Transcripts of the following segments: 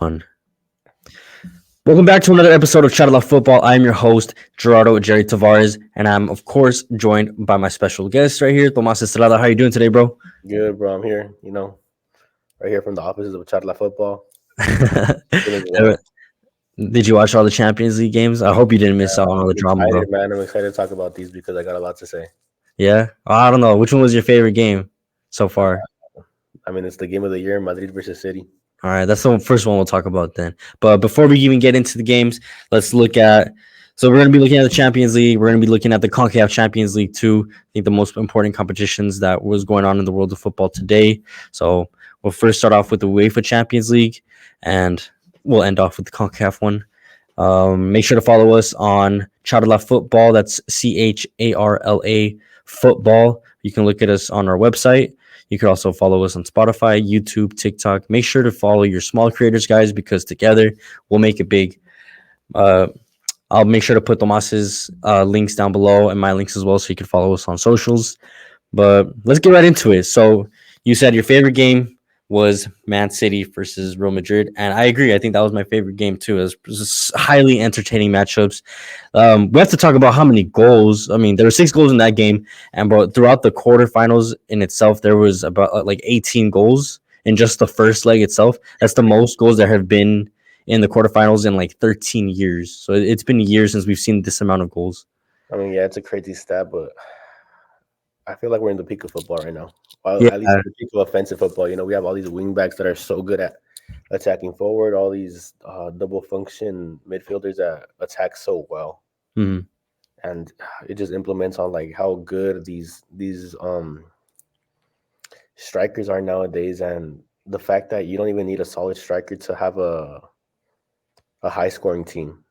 One. Welcome back to another episode of CharlaFootball. I'm your host, Gerardo Jerry Tavares, and I'm, of course, joined by my special guest right here, Tomas Estrada. How you doing today, bro? Good, bro. I'm here, right here from the offices of Charla Football. Feeling well. Did you watch all the Champions League games? I hope you didn't miss out on all the I'm drama, bro. excited, man. I'm excited to talk about these because I got a lot to say. Yeah? I don't know. Which one was your favorite game so far? It's the game of the year, Madrid versus City. All right, that's the first one we'll talk about then. But before we even get into the games, let's look at. So we're going to be looking at the Champions League. We're going to be looking at the CONCACAF Champions League too. I think the most important competitions that was going on in the world of football today. So we'll first start off with the UEFA Champions League, and we'll end off with the CONCACAF one. Make sure to follow us on CharlaFootball. That's CHARLA Football. You can look at us on our website. You can also follow us on Spotify, YouTube, TikTok. Make sure to follow your small creators, guys, because together we'll make it big. I'll make sure to put Tomas's links down below and my links as well, so you can follow us on socials. But let's get right into it. So you said your favorite game was Man City versus Real Madrid, and I agree. I think that was my favorite game too. It was highly entertaining matchups. We have to talk about how many goals. I mean, there were 6 goals in that game, and but throughout the quarterfinals in itself, there was about like 18 goals in just the first leg itself. That's the most goals there have been in the quarterfinals in like 13 years. So it's been years since we've seen this amount of goals. Yeah, it's a crazy stat, but I feel like we're in the peak of football right now. Well, Yeah, at least the peak of offensive football. We have all these wing backs that are so good at attacking forward, all these double function midfielders that attack so well. mhm. And it just implements on like how good these strikers are nowadays, and the fact that you don't even need a solid striker to have a high scoring team.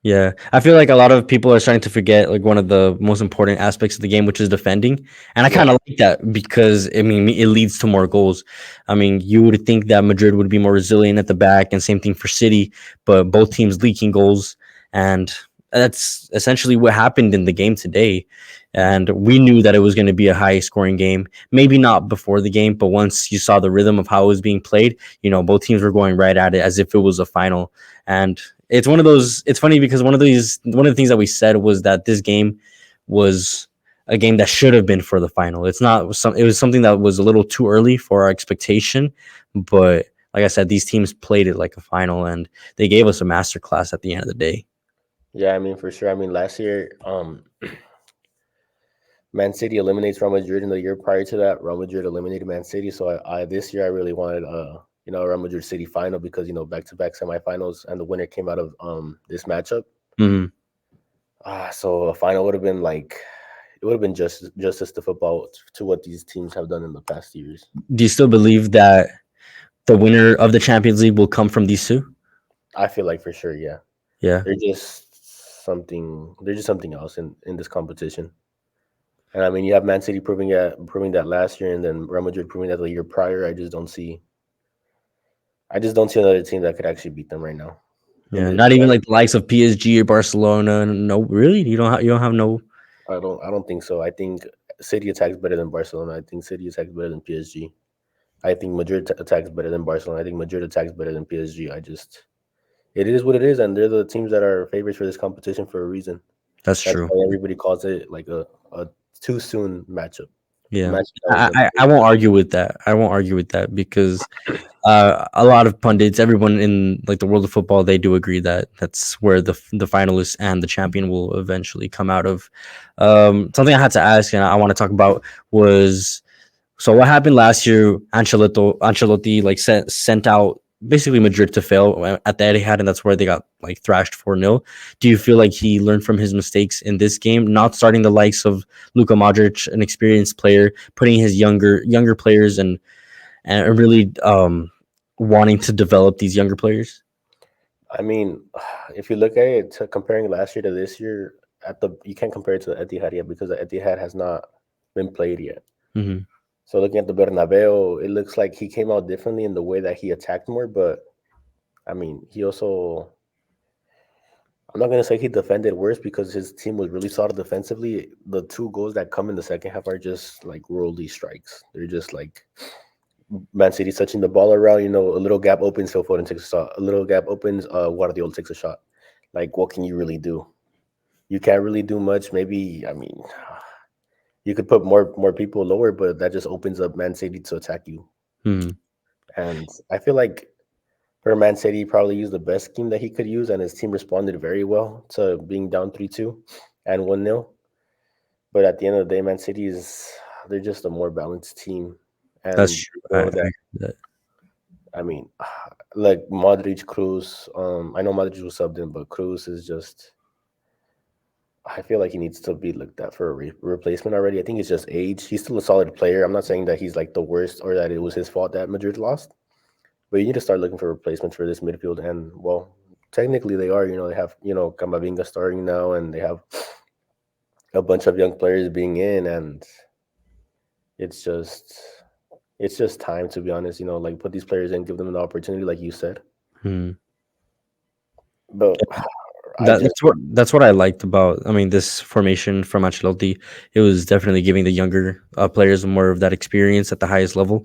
Yeah, I feel like a lot of people are starting to forget like one of the most important aspects of the game, which is defending. And I Yeah, kind of like that because I mean it leads to more goals. I mean, you would think that Madrid would be more resilient at the back, and same thing for City, but both teams leaking goals, and that's essentially what happened in the game today. And we knew that it was going to be a high scoring game. Maybe not before the game, but once you saw the rhythm of how it was being played, both teams were going right at it as if it was a final. And it's one of those. It's funny because one of the things that we said was that this game was a game that should have been for the final. It's not some. It was something that was a little too early for our expectation, but like I said, these teams played it like a final, and they gave us a masterclass at the end of the day. yeah, for sure. Last year, Man City eliminates Real Madrid, and the year prior to that, Real Madrid eliminated Man City. So I this year I really wanted a Real Madrid City final because back to back semifinals, and the winner came out of this matchup. Mhm. So a final would have been like it would have been justice to football to what these teams have done in the past years. Do you still believe that the winner of the Champions League will come from these two? I feel like for sure, yeah. Yeah. They're just something else in this competition. And you have Man City proving that last year, and then Real Madrid proving that the year prior. I just don't see another team that could actually beat them right now. In Yeah, this, not even like the likes of PSG or Barcelona. No, really, you don't have no. I don't think so. I think City attacks better than Barcelona. I think City attacks better than PSG. I think Madrid attacks better than Barcelona. I think Madrid attacks better than PSG. It is what it is, and they're the teams that are favorites for this competition for a reason. That's That's true. why everybody calls it like a too soon matchup. A Yeah, matchup that was I, meant I I won't argue with that. I won't argue with that because a lot of pundits, everyone in like the world of football, they do agree that that's where the finalists and the champion will eventually come out of. Something I had to ask and I want to talk about was so what happened last year. Ancelotti like sent out basically Madrid to fail at the Etihad, and that's where they got like thrashed 4-0. Do you feel like he learned from his mistakes in this game, not starting the likes of Luka Modric, an experienced player, putting his younger players and really wanting to develop these younger players? I mean, if you look at it, comparing last year to this year, you can't compare it to the Etihad yet because the Etihad has not been played yet. Hmm. So looking at the Bernabeu, it looks like he came out differently in the way that he attacked more. But he also, I'm not gonna say he defended worse because his team was really solid defensively. The two goals that come in the second half are just like worldly strikes. They're just like Man City's touching the ball around. A little gap opens, Phil Foden takes a shot. A little gap opens, Guardiola takes a shot. Like, what can you really do? You can't really do much. Maybe, I mean, you could put more people lower, but that just opens up Man City to attack you. Mhm. And I feel like for Man City, he probably used the best scheme that he could use, and his team responded very well to being down 3-2 and 1-0. But at the end of the day, Man City they're just a more balanced team. That's And true. you know that That. I mean, like Modric, Cruz. I know Modric was subbed in, but Cruz is just. I feel like he needs to be looked at for a replacement already. I think it's just age. He's still a solid player. I'm not saying that he's like the worst or that it was his fault that Madrid lost, but you need to start looking for replacements for this midfield. And well, technically they are. They have Camavinga starting now, and they have a bunch of young players being in, and it's just it's just time to be honest. Like put these players in, give them an opportunity, like you said. Mhm. But I That, just that's what I liked about. I mean, this formation from Ancelotti. It was definitely giving the younger players more of that experience at the highest level.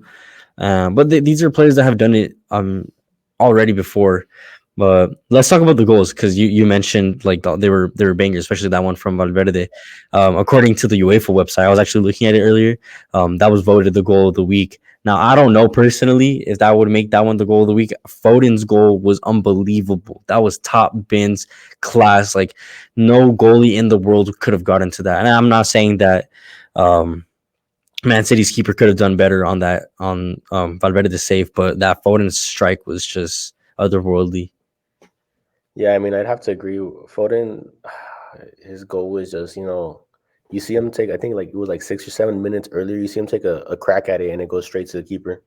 But these are players that have done it already before. But let's talk about the goals because you mentioned like they were bangers, especially that one from Valverde. According to the UEFA website, I was actually looking at it earlier. That was voted the goal of the week. Now I don't know personally if that would make that one the goal of the week. Foden's goal was unbelievable. That was top bins class. Like no goalie in the world could have gotten to that. And I'm not saying that. Man City's keeper could have done better on that on Valverde to save, but that Foden strike was just otherworldly. Yeah, I mean, I'd have to agree. Foden, his goal was just, you see him take, I think like it was like 6 or 7 minutes earlier, you see him take a crack at it and it goes straight to the keeper.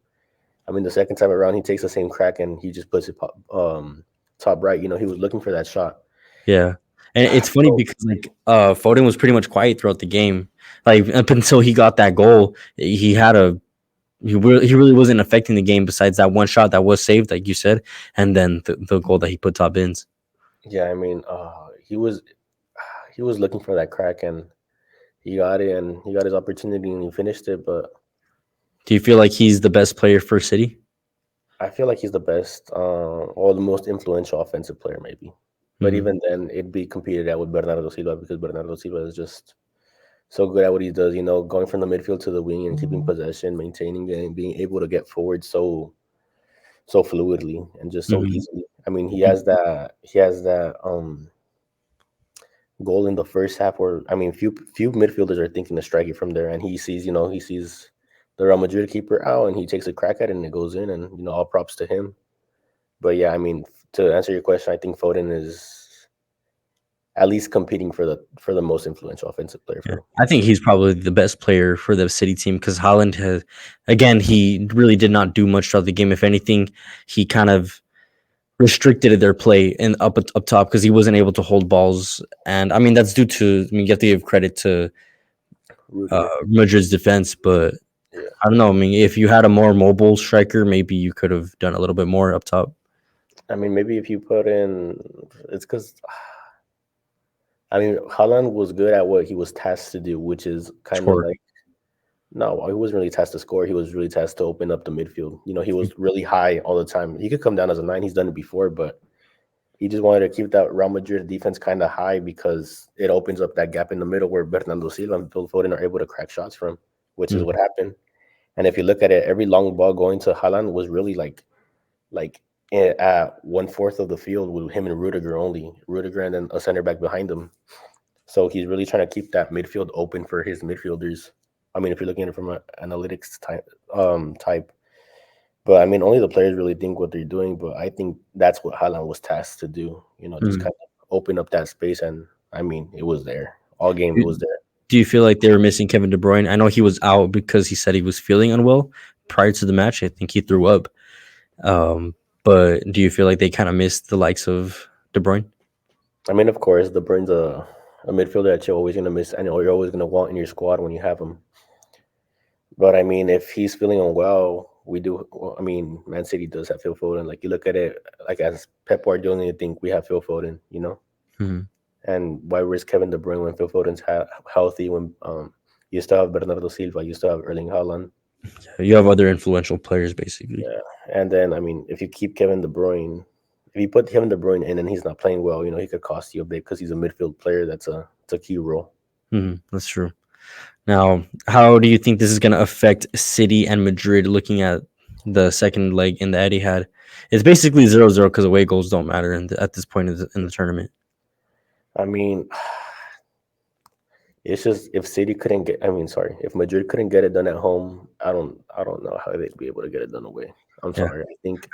I mean, the second time around, he takes the same crack and he just puts it top right. He was looking for that shot. Yeah, and it's funny So, because like Foden was pretty much quiet throughout the game, like up until he got that goal. He really wasn't affecting the game besides that one shot that was saved, like you said, and then the goal that he put top ins. yeah, I mean, he was looking for that crack and he got it and he got his opportunity and he finished it. But Do you feel like he's the best player for City? I feel like he's the best or the most influential offensive player, maybe. But Mm-hmm. even then, it'd be competed at with Bernardo Silva because Bernardo Silva is just so good at what he does. Going from the midfield to the wing and keeping possession, maintaining it, and being able to get forward so fluidly and just so Mm-hmm. easily. I mean, he has that goal in the first half where I mean, few midfielders are thinking to strike it from there, and he sees the Real Madrid keeper out, and he takes a crack at it, and it goes in, and all props to him. But yeah, I mean, to answer your question, I think Foden is at least competing for the most influential offensive player Yeah. for I think he's probably the best player for the City team because Holland has, again, he really did not do much throughout the game. If anything, he kind of restricted their play and up top because he wasn't able to hold balls. And I mean, that's due to, I mean, you have to give credit to Rudiger. Madrid's defense, but Yeah, I don't know. I mean, if you had a more mobile striker, maybe you could have done a little bit more up top. I mean, maybe if you put in, it's because I mean, Haaland was good at what he was tasked to do, which is kind of Score. like no, he wasn't really tasked to score. He was really tasked to open up the midfield. He was really high all the time. He could come down as a 9. He's done it before, but he just wanted to keep that Real Madrid defense kind of high because it opens up that gap in the middle where Bernardo Silva and Phil Foden are able to crack shots from, which is Mm. what happened. And if you look at it, every long ball going to Haaland was really like at 1/4 of the field with him and Rudiger only. Rudiger and then a center back behind him. So he's really trying to keep that midfield open for his midfielders. I mean, if you're looking at it from an analytics type. But I mean, only the players really think what they're doing. But I think that's what Haaland was tasked to do. Just Mm. kind of open up that space. And I mean, it was there all game. It Do was there. do you feel like they were missing Kevin De Bruyne? I know he was out because he said he was feeling unwell prior to the match. I think he threw up. Um, but do you feel like they kind of missed the likes of De Bruyne? I mean, of course, De Bruyne's a midfielder that you're always gonna miss, and you're always gonna want in your squad when you have him. But I mean, if he's feeling unwell, we do. Well, I mean, Man City does have Phil Foden. Like you look at it, like as Pep Guardiola, you think we have Phil Foden, Mhm. And why risk Kevin De Bruyne when Phil Foden's healthy? When you still have Bernardo Silva, you still have Erling Haaland. You have other influential players, basically. Yeah, and then I mean, if you keep Kevin De Bruyne, if you put Kevin De Bruyne in and he's not playing well, he could cost you a bit because he's a midfield player. It's a key role. That's true. Now, how do you think this is going to affect City and Madrid looking at the second leg in the Etihad? It's basically 0-0 because away goals don't matter at this point in the tournament. I mean, it's just if City couldn't get, I mean, sorry, if Madrid couldn't get it done at home, I don't know how they'd be able to get it done away. I'm Yeah. sorry.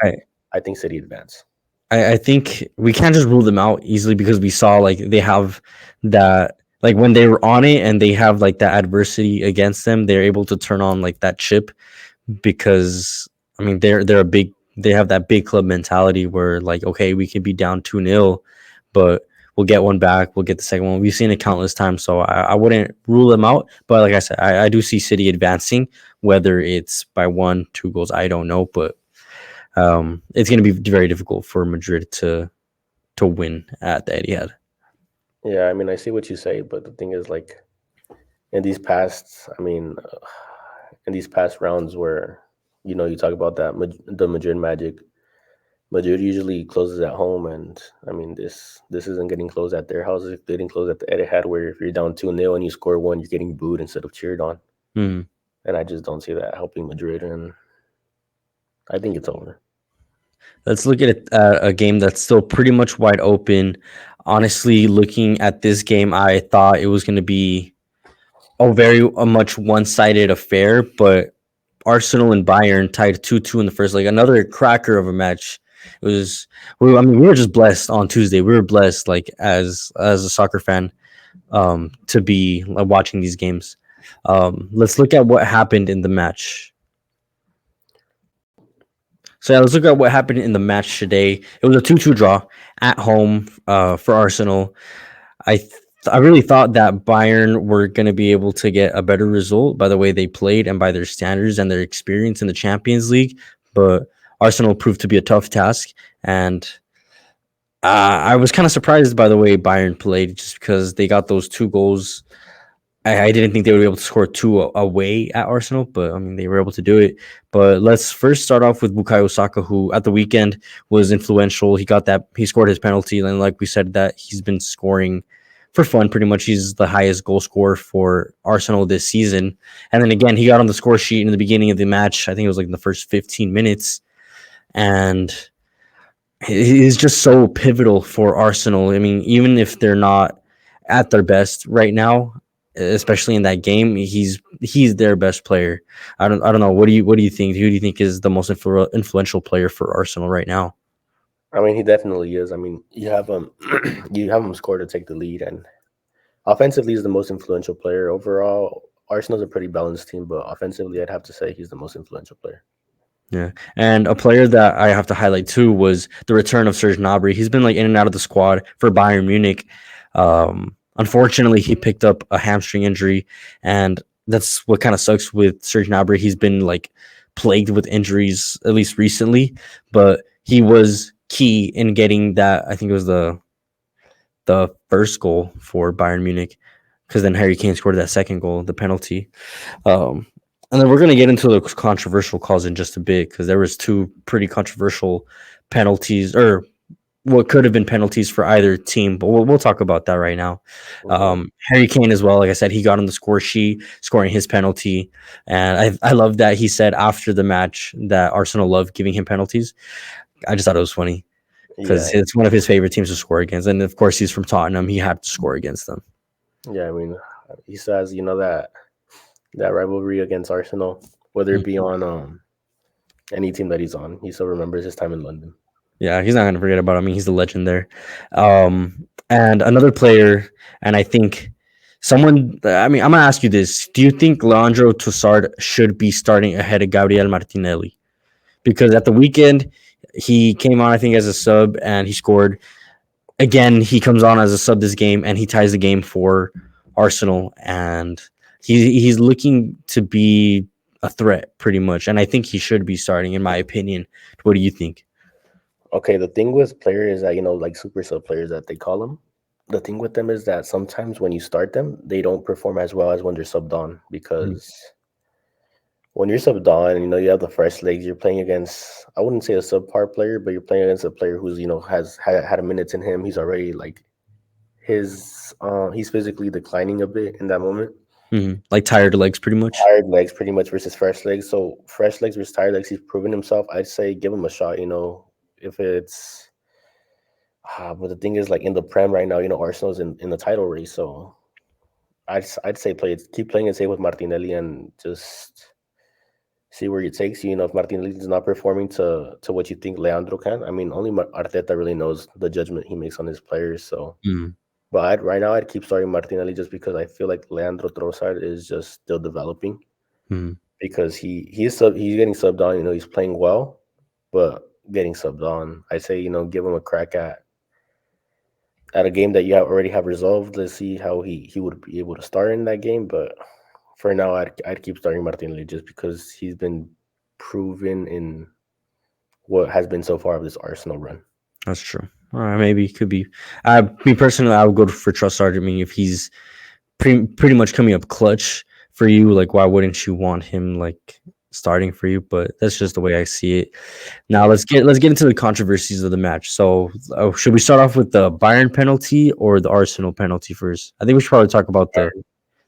I, I think City advance. I think we can't just rule them out easily because we saw like they have that like when they were on it and they have like that adversity against them, they're able to turn on like that chip because I mean they have that big club mentality where like okay we could be down 2-0, but we'll get one back, we'll get the second one. We've seen it countless times, so I wouldn't rule them out. But like I said, I do see City advancing, whether it's by 1-2 goals, I don't know, but it's going to be very difficult for Madrid to win at the Etihad. Yeah, I mean, I see what you say, but the thing is, like, in these past, I mean, in these past rounds where, you talk about the Madrid magic, Madrid usually closes at home, and I mean, this isn't getting closed at their houses. It's getting closed at the Etihad, where if you're down 2-0 and you score one, you're getting booed instead of cheered on. Mm. And I just don't see that helping Madrid, and I think it's over. Let's look at a game that's still pretty much wide open. Honestly, looking at this game, I thought it was going to be a much one-sided affair, but Arsenal and Bayern tied 2-2 in the first leg. Another cracker of a match. It was. We were just blessed on Tuesday. We were blessed, like as a soccer fan, to be watching these games. Let's look at what happened in the match. So yeah, let's look at what happened in the match today. It was a 2-2 draw at home for Arsenal. I really thought that Bayern were going to be able to get a better result by the way they played and by their standards and their experience in the Champions League, but Arsenal proved to be a tough task. And I was kind of surprised by the way Bayern played, just because they got those 2 goals. I didn't think they would be able to score 2 away at Arsenal, but I mean they were able to do it. But let's first start off with Bukayo Saka, who at the weekend was influential. He scored his penalty, and like we said, that he's been scoring for fun pretty much. He's the highest goal scorer for Arsenal this season. And then again, he got on the score sheet in the beginning of the match. I think it was like in the first 15 minutes, and he's just so pivotal for Arsenal. I mean, even if they're not at their best right now, especially in that game, he's their best player. I don't know. What do you think? Who do you think is the most influential player for Arsenal right now? I mean, he definitely is. I mean, you have him, you have him score to take the lead, and offensively, he's the most influential player overall. Arsenal's a pretty balanced team, but offensively, I'd have to say he's the most influential player. Yeah, and a player that I have to highlight too was the return of Serge Gnabry. He's been like in and out of the squad for Bayern Munich. Unfortunately, he picked up a hamstring injury, and that's what kind of sucks with Serge Gnabry. He's been like plagued with injuries at least recently, but he was key in getting that. I think it was the first goal for Bayern Munich, because then Harry Kane scored that second goal, the penalty. Um, and then we're going to get into the controversial calls in just a bit, because there was 2 pretty controversial penalties, or what could have been penalties for either team, but we'll talk about that right now. Harry Kane as well, like I said, he got on the score sheet, scoring his penalty, and I love that he said after the match that Arsenal loved giving him penalties. I just thought it was funny because Yeah, it's one of his favorite teams to score against, and of course he's from Tottenham. He had to score against them. yeah. I mean, he says that rivalry against Arsenal, whether it be on any team that he's on, he still remembers his time in London. Yeah, he's not going to forget about it. I mean, he's the legend there. And another player, and I think someone, I mean, I'm going to ask you this. Do you think Leandro Trossard should be starting ahead of Gabriel Martinelli? Because at the weekend, he came on, I think, as a sub, and he scored. Again, he comes on as a sub this game, and he ties the game for Arsenal. And he's looking to be a threat, pretty much. And I think he should be starting, in my opinion. What do you think? Okay, the thing with players that like super sub players that they call them, the thing with them is that sometimes when you start them, they don't perform as well as when they're subbed on, because when you're subbed on, you have the fresh legs. You're playing against, I wouldn't say a subpar player, but you're playing against a player who's has had a minutes in him. He's already like he's physically declining a bit in that moment. Like tired legs, pretty much. Tired legs, pretty much, versus fresh legs. So fresh legs versus tired legs, he's proven himself. I'd say give him a shot. If it's, but the thing is, like in the Prem right now, Arsenal's in the title race. So I'd say keep playing it safe with Martinelli and just see where it takes you. If Martinelli is not performing to what you think Leandro can, I mean, only Arteta really knows the judgment he makes on his players. So. But right now, I'd keep starting Martinelli just because I feel like Leandro Trossard is just still developing. Because he's getting subbed on. He's playing well, but getting subbed on. I say give him a crack at a game that you already have resolved. Let's see how he would be able to start in that game. But for now, I'd keep starting Martinelli just because he's been proven in what has been so far of this Arsenal run. That's true. All right, maybe it could be. Me personally, I would go for Trossard. I mean, if he's pretty much coming up clutch for you, like why wouldn't you want him like starting for you? But that's just the way I see it. Now let's get into the controversies of the match. So should we start off with the Bayern penalty or the Arsenal penalty first? I think we should probably talk about the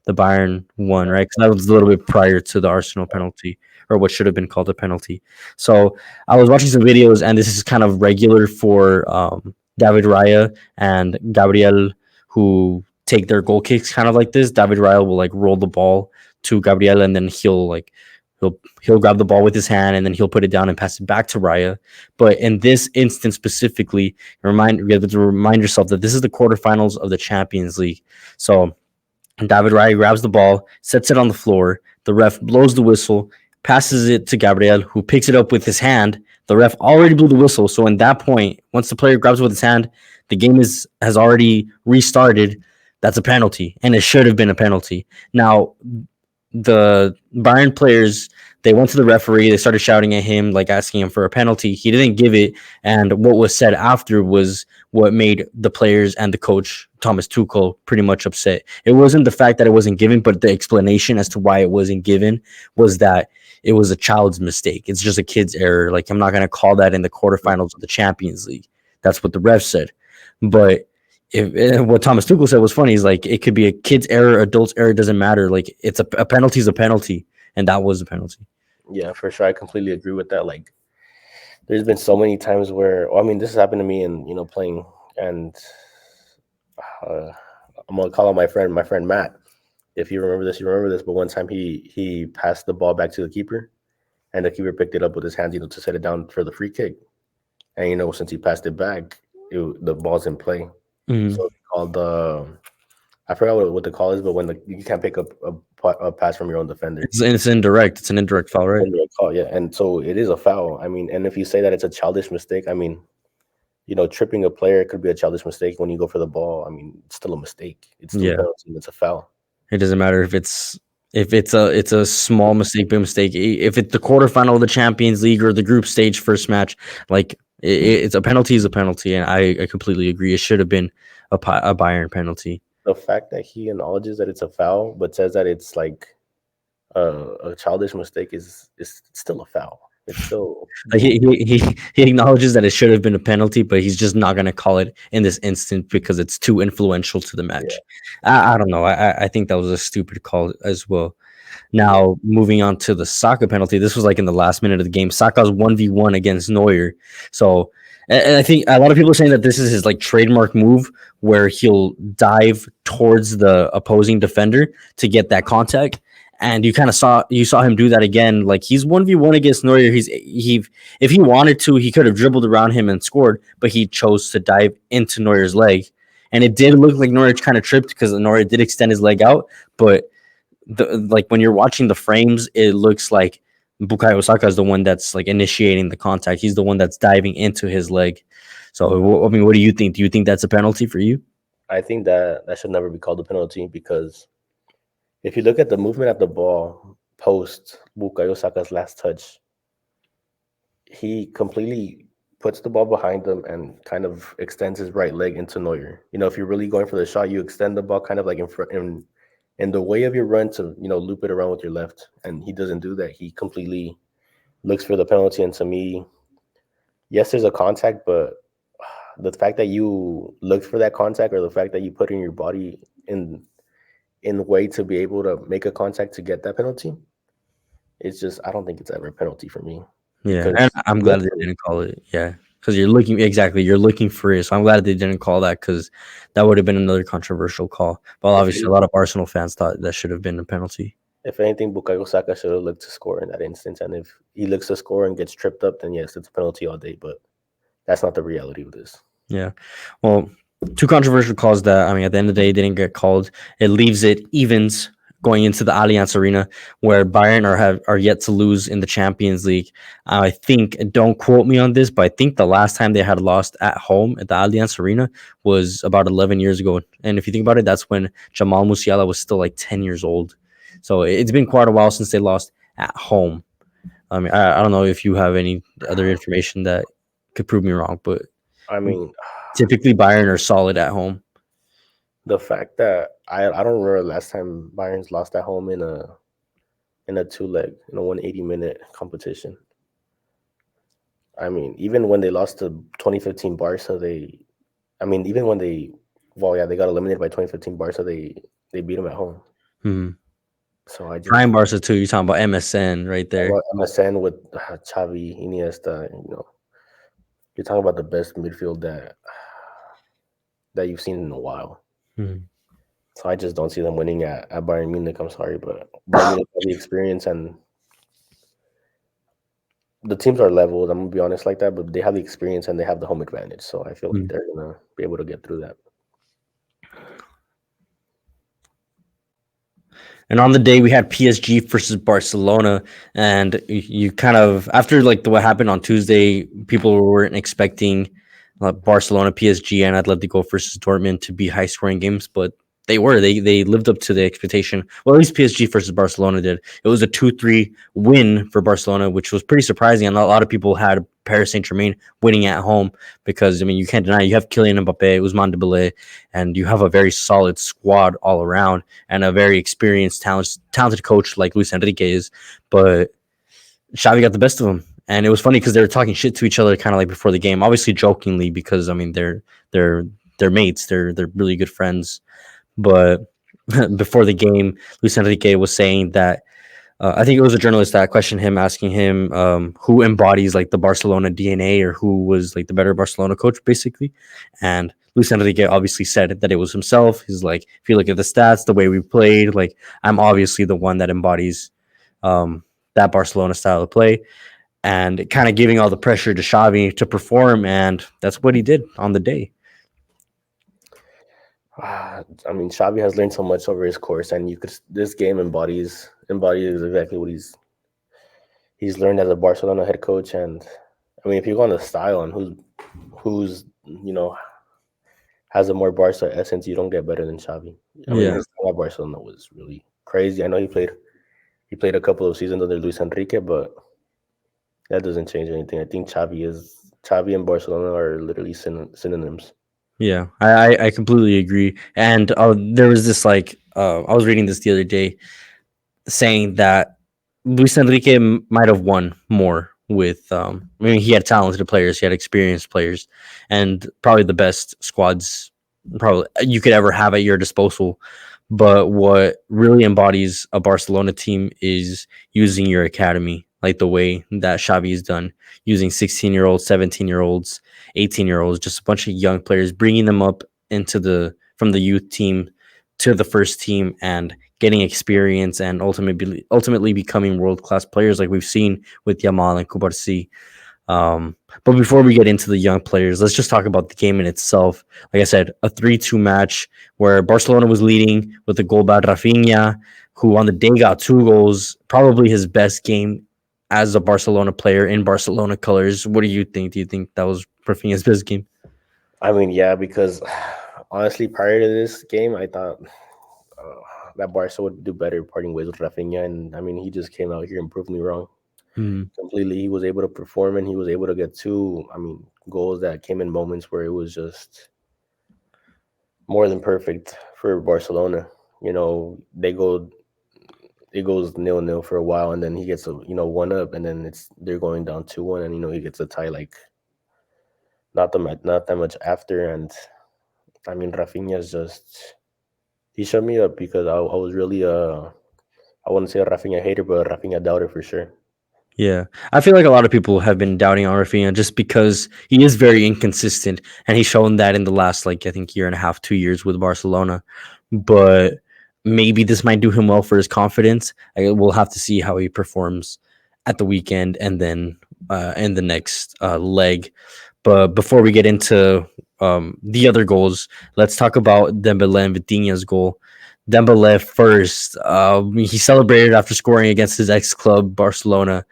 Bayern one, right? Because that was a little bit prior to the Arsenal penalty, or what should have been called a penalty. So I was watching some videos, and this is kind of regular for David Raya and Gabriel, who take their goal kicks kind of like this. David Raya will like roll the ball to Gabriel, and then he'll grab the ball with his hand, and then he'll put it down and pass it back to Raya. But in this instance specifically, you have to remind yourself that this is the quarterfinals of the Champions League. So David Raya grabs the ball, sets it on the floor. The ref blows the whistle, passes it to Gabriel, who picks it up with his hand. The ref already blew the whistle. So in that point, once the player grabs it with his hand, the game has already restarted. That's a penalty, and it should have been a penalty. Now, the Bayern players, they went to the referee. They started shouting at him, like asking him for a penalty. He didn't give it, and what was said after was what made the players and the coach, Thomas Tuchel, pretty much upset. It wasn't the fact that it wasn't given, but the explanation as to why it wasn't given was that it was a child's mistake. It's just a kid's error. Like, I'm not going to call that in the quarterfinals of the Champions League. That's what the ref said. But what Thomas Tuchel said was funny. He's like, it could be a kid's error, adult's error, doesn't matter. Like, it's a penalty is a penalty, and that was a penalty. Yeah, for sure. I completely agree with that. Like, there's been so many times where, this has happened to me in, playing, and I'm going to call on my friend Matt. If you remember this, but one time he passed the ball back to the keeper, and the keeper picked it up with his hands, to set it down for the free kick. And, since he passed it back, the ball's in play. So it's called I forgot what the call is, but when you can't pick up a pass from your own defender. It's indirect. It's an indirect foul, right? Indirect call, yeah. And so it is a foul. I mean, and if you say that it's a childish mistake, I mean, tripping a player could be a childish mistake. When you go for the ball, I mean, it's still a mistake. It's still a penalty. It's a foul. It doesn't matter if it's a small mistake, big mistake. If it's the quarterfinal of the Champions League or the group stage first match, like it's a penalty is a penalty, and I completely agree. It should have been a Bayern penalty. The fact that he acknowledges that it's a foul, but says that it's like a childish mistake is still a foul. It's still like he acknowledges that it should have been a penalty, but he's just not going to call it in this instant because it's too influential to the match. Yeah. I don't know. I think that was a stupid call as well. Now, moving on to the Saka penalty, this was like in the last minute of the game. Saka's 1v1 against Neuer. So, and I think a lot of people are saying that this is his like trademark move where he'll dive towards the opposing defender to get that contact. And you kind of saw him do that again. Like, he's 1v1 against Neuer. If he wanted to, he could have dribbled around him and scored, but he chose to dive into Neuer's leg. And it did look like Neuer kind of tripped because Neuer did extend his leg out, but when you're watching the frames, it looks like Bukayo Saka is the one that's like initiating the contact. He's the one that's diving into his leg. So, I mean, what do you think? Do you think that's a penalty for you? I think that should never be called a penalty because if you look at the movement at the ball post Bukayo Saka's last touch, he completely puts the ball behind him and kind of extends his right leg into Neuer. If you're really going for the shot, you extend the ball kind of like in and the way of your run to loop it around with your left, and he doesn't do that. He completely looks for the penalty, and to me, yes, there's a contact, but the fact that you looked for that contact, or the fact that you put in your body in way to be able to make a contact to get that penalty, it's just I don't think it's ever a penalty for me Yeah, and because I'm glad they didn't call it. Yeah, because you're looking for it. So I'm glad they didn't call that because that would have been another controversial call. But if obviously, a lot of Arsenal fans thought that should have been a penalty. if anything, Bukayo Saka should have looked to score in that instance. And if he looks to score and gets tripped up, then yes, it's a penalty all day. But that's not the reality of this. Yeah, well, two controversial calls that at the end of the day didn't get called. It leaves it evens going into the Allianz Arena, where Bayern are yet to lose in the Champions League. I think, don't quote me on this, but I think the last time they had lost at home at the Allianz Arena was about 11 years ago. And if you think about it, that's when Jamal Musiala was still like 10 years old. So it's been quite a while since they lost at home. I don't know if you have any other information that could prove me wrong, but I mean, typically Bayern are solid at home. the fact that I don't remember the last time Bayern's lost at home in a two-leg, in a 180-minute competition. I mean, even when they lost to 2015 Barca, even when they got eliminated by 2015 Barca, they beat them at home. Mm-hmm. So I just Prime Barca too. You're talking about MSN right there. MSN with Xavi, Iniesta. You're talking about the best midfield that you've seen in a while. Mm-hmm. So I just don't see them winning at Bayern Munich. I'm sorry, but Bayern Munich has the experience, and the teams are leveled. I'm gonna be honest like that, but they have the experience and they have the home advantage. So I feel like they're gonna be able to get through that. And on the day we had PSG versus Barcelona, and you kind of after like what happened on Tuesday, people weren't expecting Barcelona, PSG, and Atletico versus Dortmund to be high scoring games, but they were. They lived up to the expectation. Well, at least PSG versus Barcelona did. It was a 2-3 win for Barcelona, which was pretty surprising. And a lot of people had Paris Saint-Germain winning at home because, you can't deny you have Kylian Mbappe, Ousmane Dembélé, and you have a very solid squad all around and a very experienced, talented coach like Luis Enrique is. But Xavi got the best of him. And it was funny because they were talking shit to each other kind of like before the game, obviously jokingly because, they're mates. They're really good friends. But before the game, Luis Enrique was saying that I think it was a journalist that questioned him, asking him who embodies like the Barcelona DNA or who was like the better Barcelona coach, basically. And Luis Enrique obviously said that it was himself. He's like, if you look at the stats, the way we played, like I'm obviously the one that embodies that Barcelona style of play, and kind of giving all the pressure to Xavi to perform, and that's what he did on the day. Xavi has learned so much over his course, and this game embodies exactly what he's learned as a Barcelona head coach. And if you go on the style and who's has a more Barca essence, you don't get better than Xavi. His time at Barcelona was really crazy. I know he played a couple of seasons under Luis Enrique, but that doesn't change anything. I think Xavi and Barcelona are literally synonyms. Yeah, I completely agree. And there was this I was reading this the other day saying that Luis Enrique might have won more with he had talented players, he had experienced players, and probably the best squads probably you could ever have at your disposal. But what really embodies a Barcelona team is using your academy, like the way that Xavi has done, using 16-year-olds, 17-year-olds, 18-year-olds, just a bunch of young players, bringing them up from the youth team to the first team and getting experience and ultimately becoming world-class players like we've seen with Yamal and Kubarsi. But before we get into the young players, let's just talk about the game in itself. Like I said, a 3-2 match where Barcelona was leading with a goal by Rafinha, who on the day got 2 goals, probably his best game as a Barcelona player in Barcelona colors. What do you think? Do you think that was Rafinha's best game? Yeah, because honestly, prior to this game, I thought that Barca would do better parting ways with Rafinha, and he just came out here and proved me wrong. Completely. He was able to perform, and he was able to get 2 goals that came in moments where it was just more than perfect for Barcelona. they go it goes 0-0 for a while, and then he gets a one up, and then they're going down 2-1, and he gets a tie like not that much after, and I mean Rafinha's just he shut me up because I was really I wouldn't say a Rafinha hater, but a Rafinha doubter for sure. Yeah, I feel like a lot of people have been doubting on Rafinha just because he is very inconsistent, and he's shown that in the last, like, I think, year and a half, 2 years with Barcelona. But maybe this might do him well for his confidence. We'll have to see how he performs at the weekend and then in the next leg. But before we get into the other goals, let's talk about Dembele and Vitinha's goal. Dembele first. He celebrated after scoring against his ex club Barcelona.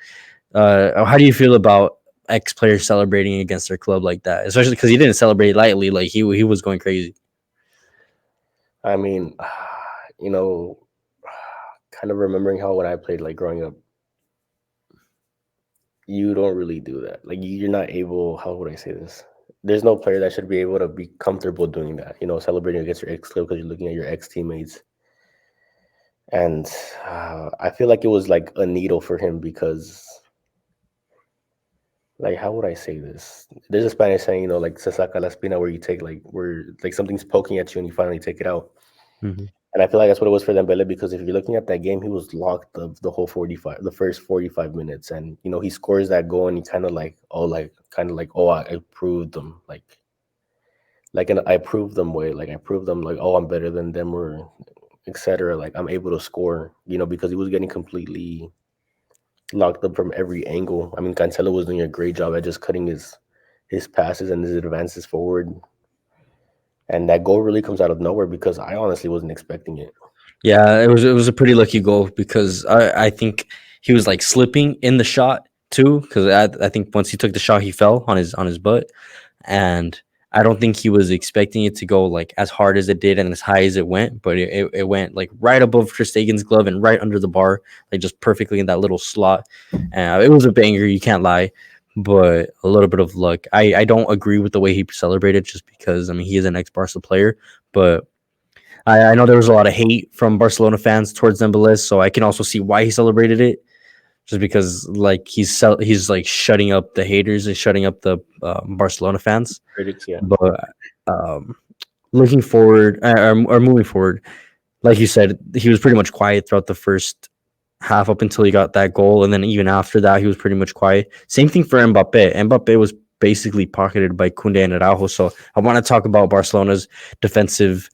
How do you feel about ex players celebrating against their club like that? Especially because he didn't celebrate lightly. Like he was going crazy. I mean, you know, kind of remembering how when I played like growing up, you don't really do that. Like you're not able. How would I say this? There's no player that should be able to be comfortable doing that. Celebrating against your ex club because you're looking at your ex teammates. And I feel like it was like a needle for him because, like, how would I say this? There's a Spanish saying, like "se saca la espina," where you take like where like something's poking at you and you finally take it out. Mm-hmm. And I feel like that's what it was for Dembele because if you're looking at that game, he was locked the whole the first 45 minutes, and he scores that goal and he kind of like oh I proved them I proved them way like I proved them like oh I'm better than them or etc. Like I'm able to score because he was getting completely locked up from every angle. I mean Cancelo was doing a great job at just cutting his passes and his advances forward, and that goal really comes out of nowhere because I honestly wasn't expecting it. Yeah, it was a pretty lucky goal because I think he was like slipping in the shot too because I think once he took the shot he fell on his butt, and I don't think he was expecting it to go like as hard as it did and as high as it went, but it went like right above Tristagen's glove and right under the bar, like just perfectly in that little slot. It was a banger, you can't lie, but a little bit of luck. I don't agree with the way he celebrated just because I mean he is an ex Barca player, but I know there was a lot of hate from Barcelona fans towards Dembele, so I can also see why he celebrated it. Just because like he's like shutting up the haters and shutting up the Barcelona fans. Critics, yeah. But um, looking forward or moving forward, like you said, he was pretty much quiet throughout the first half up until he got that goal, and then even after that, he was pretty much quiet. Same thing for Mbappe. Mbappe was basically pocketed by Koundé and Araujo. So I want to talk about Barcelona's defensive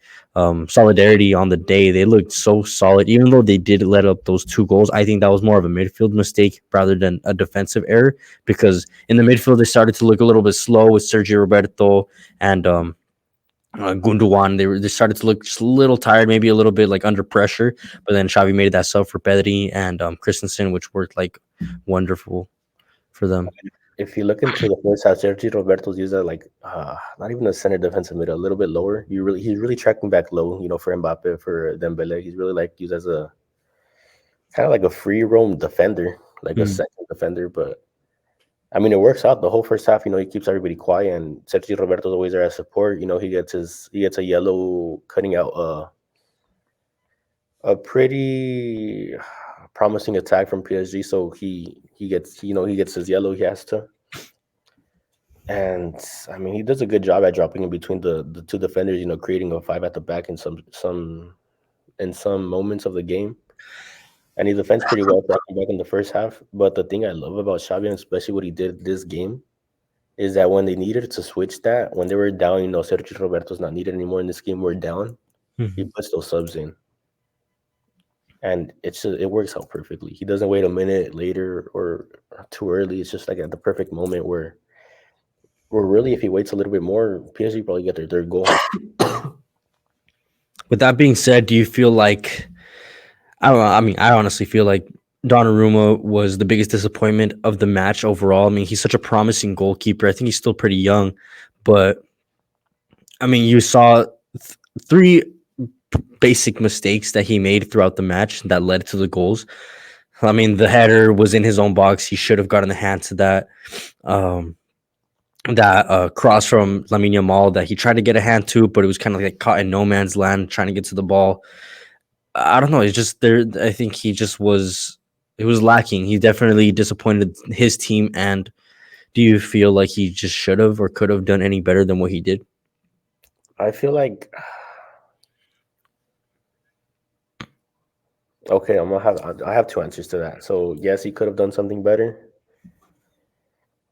solidarity on the day. They looked so solid, even though they did let up those two goals. I think that was more of a midfield mistake rather than a defensive error because in the midfield they started to look a little bit slow with Sergio Roberto and Gundogan. They started to look just a little tired, maybe a little bit like under pressure. But then Xavi made that sub for Pedri and Christensen, which worked like wonderful for them. If you look into the first half, Sergio Roberto's used as like not even a center defensive mid, a little bit lower. He's really tracking back low, for Mbappe, for Dembele. He's really like used as a kind of like a free roam defender, like a Mm. second defender. But I mean, it works out the whole first half. He keeps everybody quiet, and Sergio Roberto's always there as support. He gets a yellow cutting out a pretty promising attack from PSG. So he gets he gets his yellow. He has to. And I mean, he does a good job at dropping in between the two defenders, creating a five at the back in some moments of the game. And he defends pretty well tracking back in the first half. But the thing I love about Xavi, and especially what he did this game, is that when they needed to switch that, when they were down, Sergio Roberto's not needed anymore in this game, we're down, he Mhm. puts those subs in. And it works out perfectly. He doesn't wait a minute later or too early. It's just like at the perfect moment where really, if he waits a little bit more, PSG probably get their third goal. With that being said, do you feel like I don't know? I mean, I honestly feel like Donnarumma was the biggest disappointment of the match overall. I mean, he's such a promising goalkeeper. I think he's still pretty young, but I mean, you saw three basic mistakes that he made throughout the match that led to the goals. I mean, the header was in his own box. He should have gotten the hand to that. Um, that cross from Lamine Yamal that he tried to get a hand to, but it was kind of like caught in no man's land trying to get to the ball. I don't know. It's just there. I think he just was. It was lacking. He definitely disappointed his team. And do you feel like he just should have or could have done any better than what he did? I feel like okay, I have two answers to that. So yes, he could have done something better.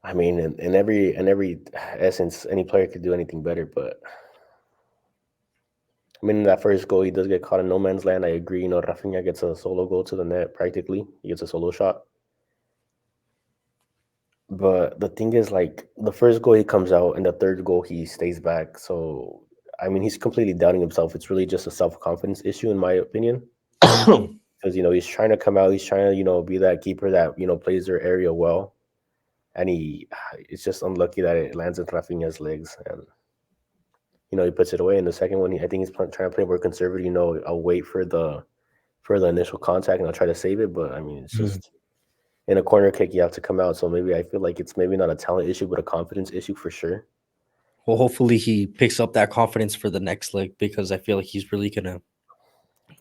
I mean, in every essence, any player could do anything better. But I mean, in that first goal, he does get caught in no man's land. I agree. Rafinha gets a solo goal to the net practically. He gets a solo shot. But the thing is, like, the first goal he comes out, and the third goal he stays back. So I mean, he's completely doubting himself. It's really just a self-confidence issue, in my opinion. Because he's trying to come out, he's trying to be that keeper that plays their area well, and it's just unlucky that it lands in Rafinha's legs, and he puts it away. In the second one, I think he's trying to play more conservative. I'll wait for the initial contact and I'll try to save it, but I mean, it's just in a corner kick you have to come out. So maybe I feel like it's maybe not a talent issue, but a confidence issue for sure. Well, hopefully he picks up that confidence for the next leg, because I feel like he's really gonna.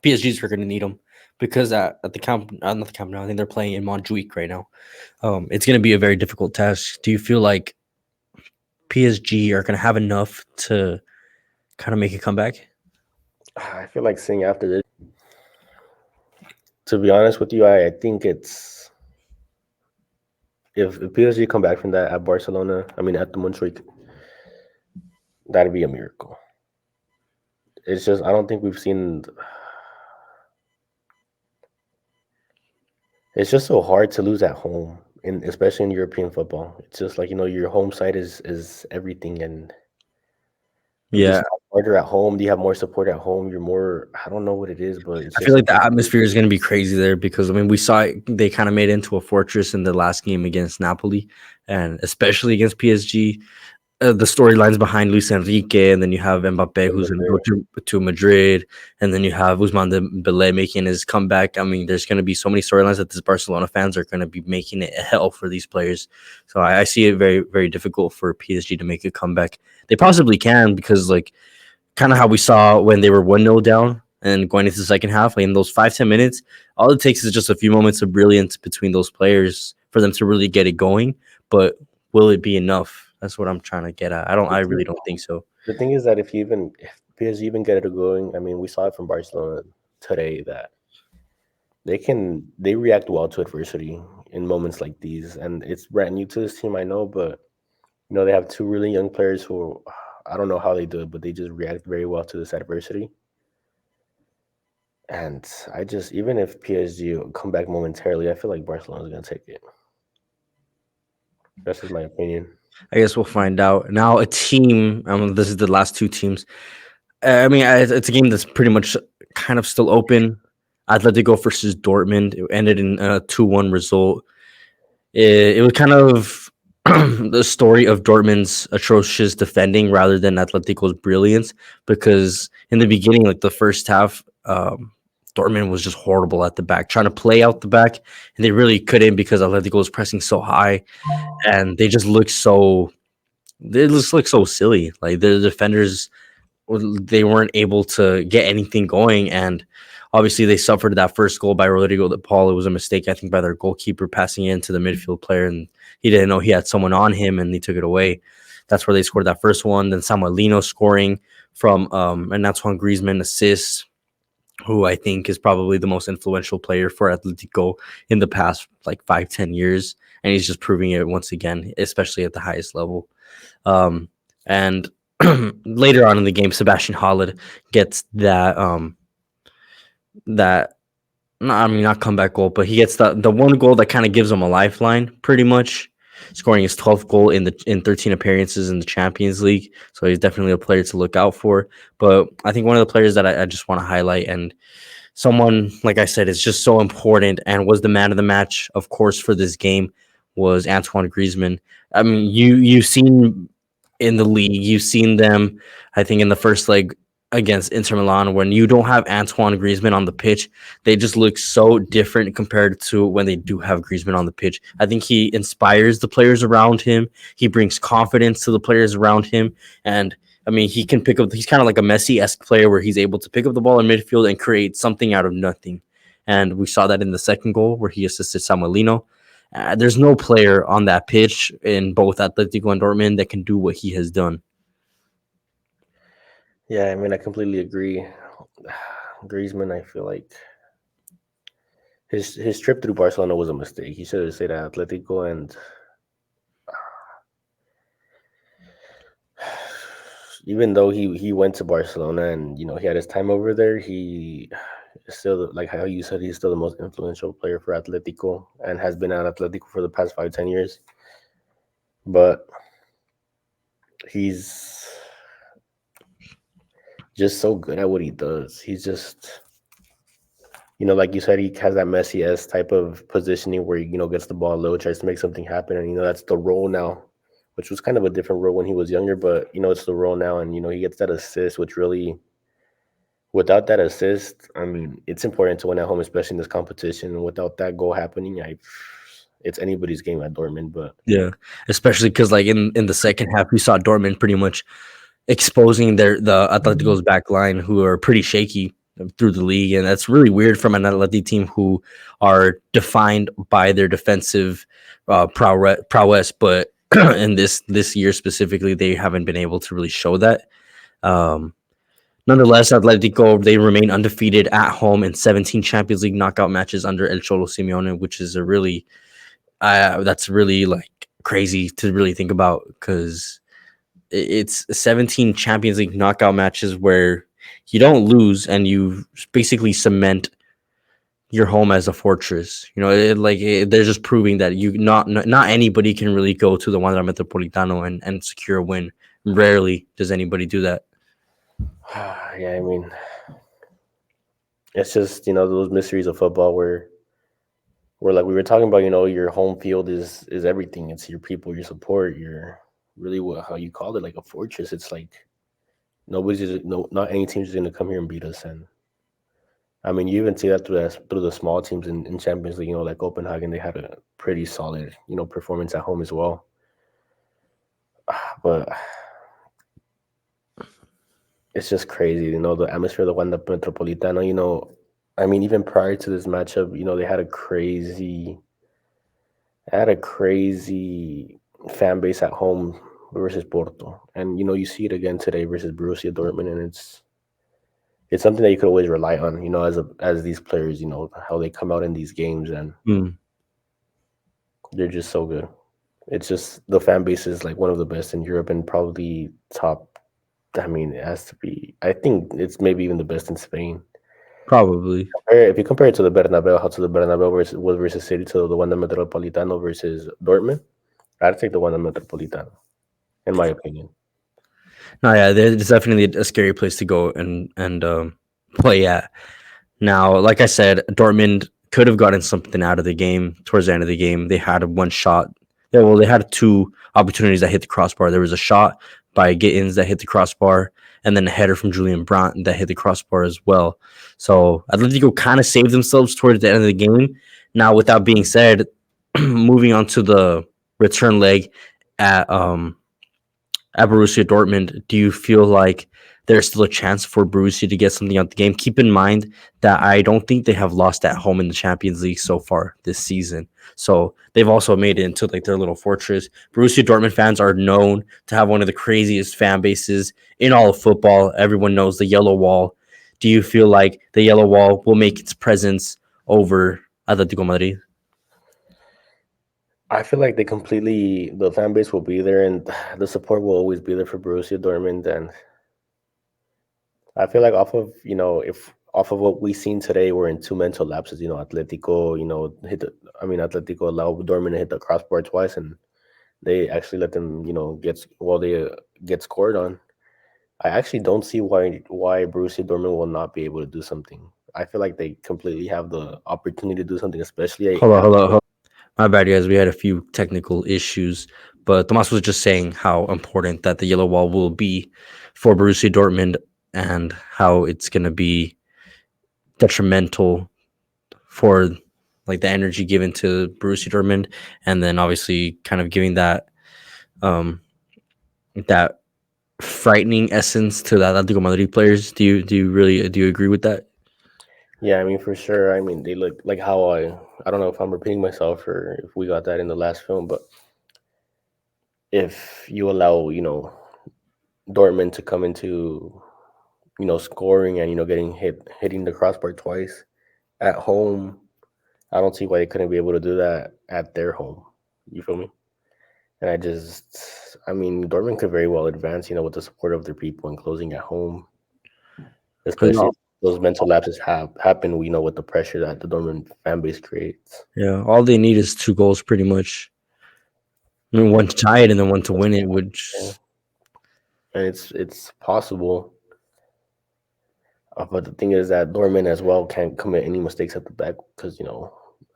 PSG's are gonna need him, because at the camp, not the camp now. I think they're playing in Montjuic right now. It's gonna be a very difficult task. Do you feel like PSG are gonna have enough to kind of make a comeback? I feel like seeing after this. To be honest with you, I think it's if PSG come back from that at Barcelona, I mean at the Montjuic, that'd be a miracle. It's just I don't think we've seen. It's just so hard to lose at home, especially in European football. It's just like your home side is everything, and you just Yeah, have harder at home. You have more support at home. You're more. I don't know what it is, but it's I just feel like the something. atmosphere is going to be crazy there, because I mean we saw they kind of made it into a fortress in the last game against Napoli, and especially against PSG. The storylines behind Luis Enrique, and then you have Mbappe who's going to go to Madrid, and then you have Ousmane Dembele making his comeback. I mean, there's going to be so many storylines that these Barcelona fans are going to be making it hell for these players. So I see it very, very difficult for PSG to make a comeback. They possibly can, because like kind of how we saw when they were 1-0 down and going into the second half, like in those 5-10 minutes, all it takes is just a few moments of brilliance between those players for them to really get it going. But will it be enough? That's what I'm trying to get at. I really don't think so. The thing is that if PSG even get it going, I mean, we saw it from Barcelona today that they react well to adversity in moments like these, and it's brand new to this team, I know, but they have two really young players who I don't know how they do it, but they just react very well to this adversity. And I just even if PSG come back momentarily, I feel like Barcelona is gonna take it. That's just my opinion. I guess we'll find out. Now, a team, this is the last two teams. I mean, it's a game that's pretty much kind of still open. Atletico versus Dortmund. It ended in a 2-1 result. It was kind of the story of Dortmund's atrocious defending rather than Atletico's brilliance, because in the beginning, like the first half, Dortmund was just horrible at the back, trying to play out the back, and they really couldn't because Atletico was pressing so high, and they just look so silly. Like the defenders, they weren't able to get anything going, and obviously they suffered that first goal by Rodrigo de Paul. It was a mistake, I think, by their goalkeeper passing it into the midfield player, and he didn't know he had someone on him, and he took it away. That's where they scored that first one. Then Samuelino scoring from an Antoine Griezmann assist, who I think is probably the most influential player for Atletico in the past like 5-10 years, and he's just proving it once again, especially at the highest level. And later on in the game, Sebastian Haller gets that not comeback goal, but he gets the one goal that kind of gives him a lifeline, pretty much, scoring his 12th goal in 13 appearances in the Champions League. So he's definitely a player to look out for. But I think one of the players that I just want to highlight, and someone, like I said, is just so important and was the man of the match, of course, for this game, was Antoine Griezmann. I mean, you've seen in the league, you've seen them, I think, in the first leg against Inter Milan, when you don't have Antoine Griezmann on the pitch, they just look so different compared to when they do have Griezmann on the pitch. I think he inspires the players around him. He brings confidence to the players around him. And I mean, he can pick up. He's kind of like a Messi-esque player where he's able to pick up the ball in midfield and create something out of nothing. And we saw that in the second goal where he assisted Samuelino. There's no player on that pitch in both Atletico and Dortmund that can do what he has done. Yeah, I mean, I completely agree. Griezmann, I feel like his trip through Barcelona was a mistake. He should have stayed at Atletico, and even though he went to Barcelona and he had his time over there, he is still, like how you said, he's still the most influential player for Atletico and has been at Atletico for the past 5-10 years. But he's just so good at what he does. He's just, like you said, he has that Messi-esque type of positioning where he, gets the ball low, tries to make something happen, and that's the role now, which was kind of a different role when he was younger, but it's the role now, and he gets that assist, which really, without that assist, I mean, it's important to win at home, especially in this competition. And without that goal happening, it's anybody's game at Dortmund. But Yeah, especially because like in the second half, we saw Dortmund pretty much exposing the Atletico's back line, who are pretty shaky through the league, and that's really weird from an Atleti team who are defined by their defensive prowess. But in this year specifically, they haven't been able to really show that. Um, Nonetheless, Atletico, they remain undefeated at home in 17 Champions League knockout matches under El Cholo Simeone, which is a really that's really like crazy to really think about because it's 17 Champions League knockout matches where you don't lose and you basically cement your home as a fortress. They're just proving that you not anybody can really go to the Wanda Metropolitano and secure a win. Rarely does anybody do that. yeah, I mean, it's just those mysteries of football where like we were talking about, your home field is everything. It's your people, your support, your really how you called it, like a fortress. It's like not any team's going to come here and beat us. And I mean, you even see that through the small teams in Champions League. Like Copenhagen, they had a pretty solid performance at home as well. But it's just crazy, the atmosphere of the Wanda Metropolitano. I mean, even prior to this matchup, they had a crazy fan base at home versus Porto, and you see it again today versus Borussia Dortmund, and it's something that you could always rely on, as these players, how they come out in these games, and they're just so good. It's just the fan base is like one of the best in Europe and probably top. I mean, it has to be. I think it's maybe even the best in Spain. Probably. If you compare it to the Bernabeu, how to the Bernabeu versus City to the Wanda Metropolitano versus Dortmund, I'd take the Wanda Metropolitano, in my opinion. No, yeah, it's definitely a scary place to go and play at. Now, like I said, Dortmund could have gotten something out of the game towards the end of the game. They had one shot. Yeah, well, they had two opportunities that hit the crossbar. There was a shot by Gittins that hit the crossbar, and then a header from Julian Brandt that hit the crossbar as well. So Atletico kind of saved themselves towards the end of the game. Now, with that being said, moving on to the return leg at Borussia Dortmund, do you feel like there's still a chance for Borussia to get something out the game? Keep in mind that I don't think they have lost at home in the Champions League so far this season. So they've also made it into like their little fortress. Borussia Dortmund fans are known to have one of the craziest fan bases in all of football. Everyone knows the yellow wall. Do you feel like the yellow wall will make its presence over Atletico Madrid? I feel like the fan base will be there, and the support will always be there for Borussia Dortmund. And I feel like if off of what we've seen today, we're in two mental lapses. Atletico, Atletico allowed Dortmund to hit the crossbar twice, and they actually let them, get scored on. I actually don't see why Borussia Dortmund will not be able to do something. I feel like they completely have the opportunity to do something, especially. Hold on. My bad, guys. We had a few technical issues, but Tomas was just saying how important that the yellow wall will be for Borussia Dortmund and how it's going to be detrimental for like the energy given to Borussia Dortmund, and then obviously kind of giving that that frightening essence to the Atletico Madrid players. Do you agree with that? Yeah, I mean for sure. I mean they look like how I don't know if I'm repeating myself or if we got that in the last film, but if you allow Dortmund to come into scoring and getting hitting the crossbar twice at home, I don't see why they couldn't be able to do that at their home. You feel me? And I mean, Dortmund could very well advance, with the support of their people and closing at home, Because especially if those mental lapses happen, with the pressure that the Dortmund fan base creates. yeah, all they need is 2 goals, pretty much. I mean, one to tie it and then one to win it, which Yeah. And it's possible. But the thing is that Dortmund as well can't commit any mistakes at the back because,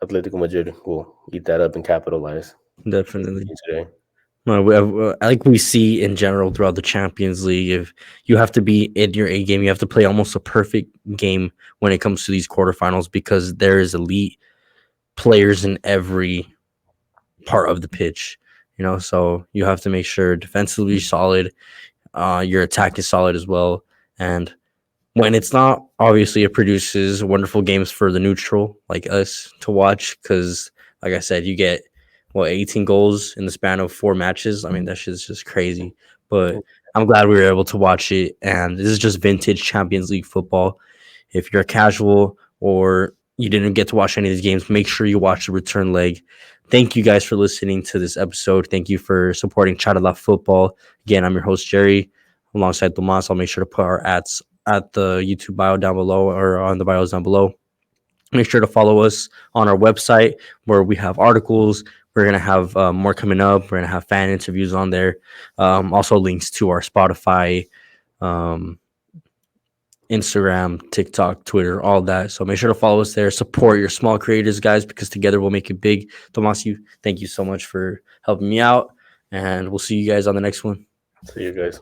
Atletico Madrid will eat that up and capitalize definitely. today. Like we see in general throughout the Champions League, if you have to be in your A game, you have to play almost a perfect game when it comes to these quarterfinals because there is elite players in every part of the pitch. So you have to make sure defensively solid, your attack is solid as well, and when it's not, obviously it produces wonderful games for the neutral like us to watch because, like I said, you get 18 goals in the span of 4 matches. I mean, that shit's just crazy. But I'm glad we were able to watch it, and this is just vintage Champions League football. If you're a casual or you didn't get to watch any of these games, make sure you watch the return leg. Thank you guys for listening to this episode. Thank you for supporting CharlaFootball. Again, I'm your host, Jerry, alongside Tomas. I'll make sure to put our ads at the YouTube bio down below or on the bios down below. Make sure to follow us on our website where we have articles. We're going to have more coming up. We're going to have fan interviews on there. Also, links to our Spotify, um, Instagram, TikTok, Twitter, all that. So make sure to follow us there. Support your small creators, guys, because together we'll make it big. Tomas, thank you so much for helping me out. And we'll see you guys on the next one. See you guys.